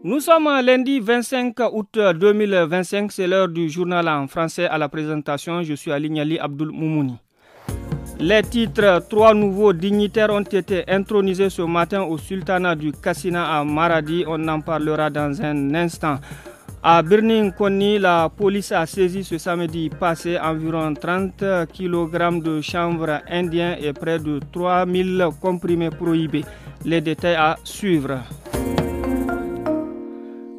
Nous sommes lundi 25 août 2025, c'est l'heure du journal en français à la présentation. Je suis Ali Niali Abdul Moumouni. Les titres, 3 nouveaux dignitaires ont été intronisés ce matin au sultanat du Kassina à Maradi. On en parlera dans un instant. À Birnin Konni, la police a saisi ce samedi passé environ 30 kg de chanvre indien et près de 3000 comprimés prohibés. Les détails à suivre.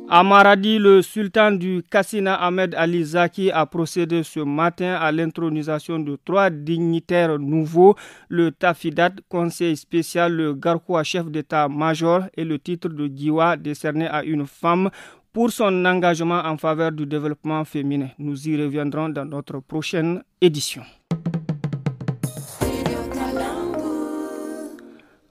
À Maradi, le sultan du Kassina Ahmed Ali Zaki a procédé ce matin à l'intronisation de 3 dignitaires nouveaux, le Tafidat, conseil spécial, le Garkoua, chef d'état-major et le titre de Giwa décerné à une femme pour son engagement en faveur du développement féminin. Nous y reviendrons dans notre prochaine édition.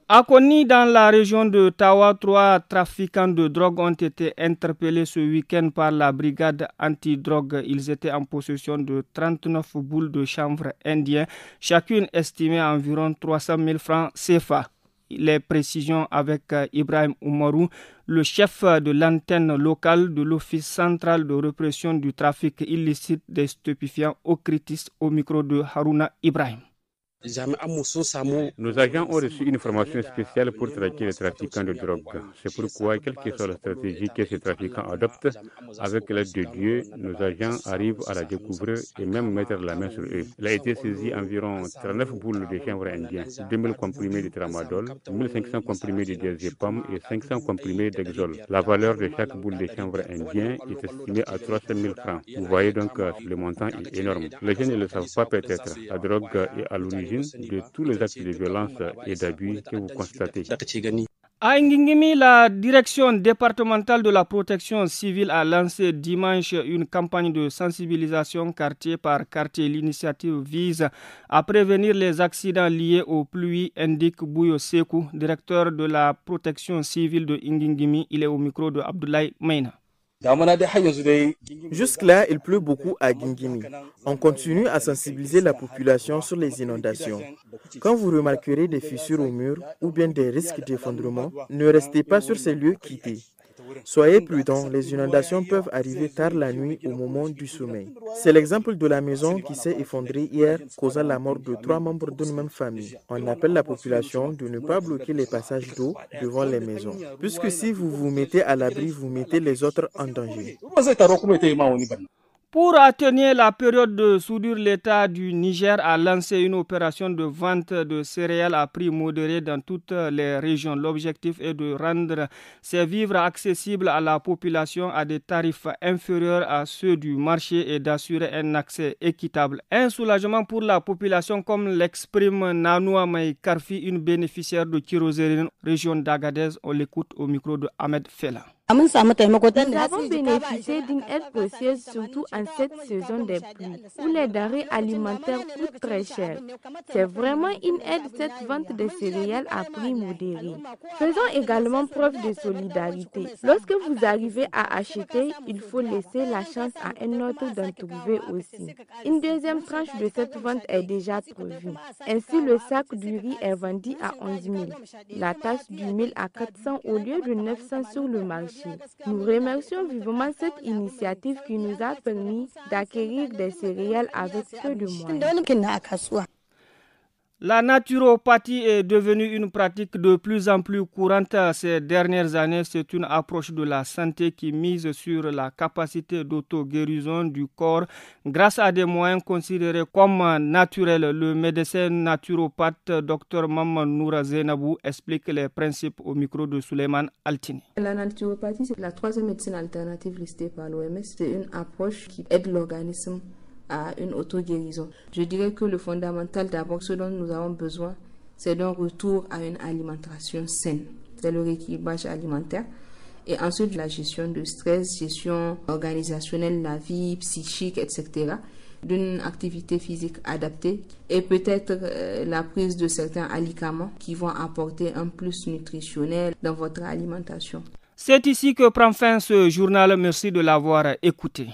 À Konni, dans la région de Tawa, 3 trafiquants de drogue ont été interpellés ce week-end par la brigade anti-drogue. Ils étaient en possession de 39 boules de chanvre indien, chacune estimée à environ 300 000 francs CFA. Les précisions avec Ibrahim Oumarou, le chef de l'antenne locale de l'Office central de répression du trafic illicite des stupéfiants au Critis, au micro de Haruna Ibrahim. Nos agents ont reçu une formation spéciale pour traquer les trafiquants de drogue. C'est pourquoi, quelle que soit la stratégie que ces trafiquants adoptent, avec l'aide de Dieu, nos agents arrivent à la découvrir et même mettre la main sur eux. Il a été saisi environ 39 boules de chanvre indien, 2000 comprimés de tramadol, 1500 comprimés de diazépam et 500 comprimés d'exol. La valeur de chaque boule de chanvre indien est estimée à 300 000 francs. Vous voyez donc le montant est énorme. Les gens ne le savent pas peut-être. La drogue est à l'origine de tous les actes de violence et d'abus que vous constatez. À Ngingimi, la direction départementale de la protection civile a lancé dimanche une campagne de sensibilisation quartier par quartier. L'initiative vise à prévenir les accidents liés aux pluies, indique Bouyo Sekou, directeur de la protection civile de Ngingimi. Il est au micro de Abdoulaye Meina. Jusque-là, il pleut beaucoup à Gingimi. On continue à sensibiliser la population sur les inondations. Quand vous remarquerez des fissures au mur ou bien des risques d'effondrement, ne restez pas sur ces lieux quittés. Soyez prudents, les inondations peuvent arriver tard la nuit au moment du sommeil. C'est l'exemple de la maison qui s'est effondrée hier, causant la mort de 3 membres d'une même famille. On appelle la population de ne pas bloquer les passages d'eau devant les maisons, puisque si vous vous mettez à l'abri, vous mettez les autres en danger. Pour atténuer la période de soudure, l'État du Niger a lancé une opération de vente de céréales à prix modéré dans toutes les régions. L'objectif est de rendre ces vivres accessibles à la population à des tarifs inférieurs à ceux du marché et d'assurer un accès équitable. Un soulagement pour la population, comme l'exprime Nanoua May Karfi, une bénéficiaire de kérosène, région d'Agadez. On l'écoute au micro de Ahmed Fela. Nous avons bénéficié d'une aide précieuse, surtout en cette saison des pluies, où les denrées alimentaires coûtent très cher. C'est vraiment une aide, cette vente de céréales à prix modéré. Faisons également preuve de solidarité. Lorsque vous arrivez à acheter, il faut laisser la chance à un autre d'en trouver aussi. Une deuxième tranche de cette vente est déjà prévue. Ainsi, le sac du riz est vendu à 11 000, la tasse du mil à 400 au lieu de 900 sur le marché. Nous remercions vivement cette initiative qui nous a permis d'acquérir des céréales avec peu de moyens. La naturopathie est devenue une pratique de plus en plus courante ces dernières années. C'est une approche de la santé qui mise sur la capacité d'auto-guérison du corps grâce à des moyens considérés comme naturels. Le médecin naturopathe Dr Maman Noura Zainabou explique les principes au micro de Suleiman Altini. La naturopathie, c'est la 3e médecine alternative listée par l'OMS. C'est une approche qui aide l'organisme à une auto-guérison. Je dirais que le fondamental d'abord, ce dont nous avons besoin, c'est d'un retour à une alimentation saine. C'est le rééquilibrage alimentaire. Et ensuite, la gestion de stress, gestion organisationnelle, la vie psychique, etc. D'une activité physique adaptée et peut-être la prise de certains aliments qui vont apporter un plus nutritionnel dans votre alimentation. C'est ici que prend fin ce journal. Merci de l'avoir écouté.